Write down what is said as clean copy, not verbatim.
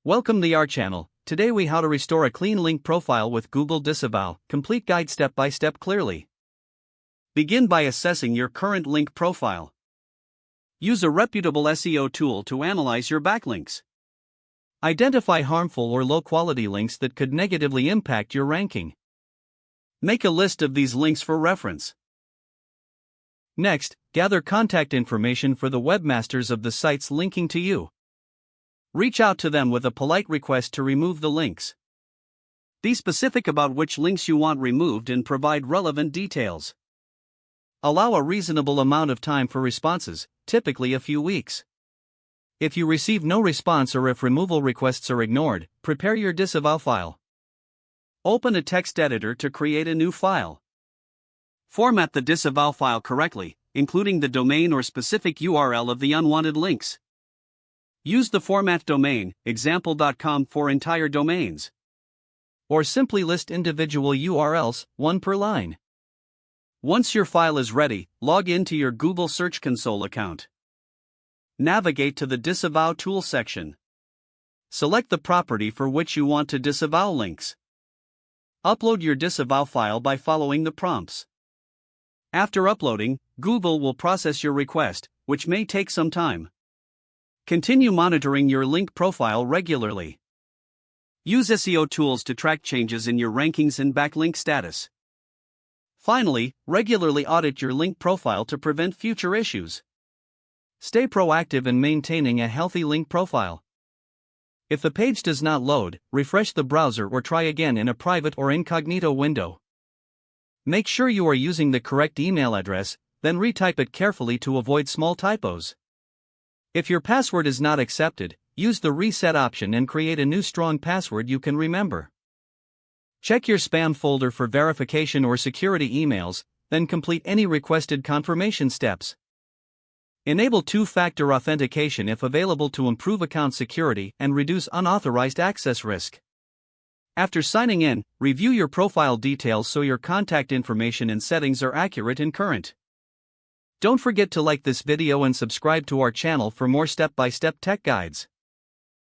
Welcome to our channel. Today we how to restore a clean link profile with Google Disavow. Complete guide step by step clearly. Begin by assessing your current link profile. Use a reputable SEO tool to analyze your backlinks. Identify harmful or low-quality links that could negatively impact your ranking. Make a list of these links for reference. Next, gather contact information for the webmasters of the sites linking to you. Reach out to them with a polite request to remove the links. Be specific about which links you want removed and provide relevant details. Allow a reasonable amount of time for responses, typically a few weeks. If you receive no response or if removal requests are ignored, prepare your disavow file. Open a text editor to create a new file. Format the disavow file correctly, including the domain or specific URL of the unwanted links. Use the format domain, example.com, for entire domains. Or simply list individual URLs, one per line. Once your file is ready, log into your Google Search Console account. Navigate to the Disavow Tool section. Select the property for which you want to disavow links. Upload your disavow file by following the prompts. After uploading, Google will process your request, which may take some time. Continue monitoring your link profile regularly. Use SEO tools to track changes in your rankings and backlink status. Finally, regularly audit your link profile to prevent future issues. Stay proactive in maintaining a healthy link profile. If the page does not load, refresh the browser or try again in a private or incognito window. Make sure you are using the correct email address, then retype it carefully to avoid small typos. If your password is not accepted, use the reset option and create a new strong password you can remember. Check your spam folder for verification or security emails, then complete any requested confirmation steps. Enable two-factor authentication if available to improve account security and reduce unauthorized access risk. After signing in, review your profile details so your contact information and settings are accurate and current. Don't forget to like this video and subscribe to our channel for more step-by-step tech guides.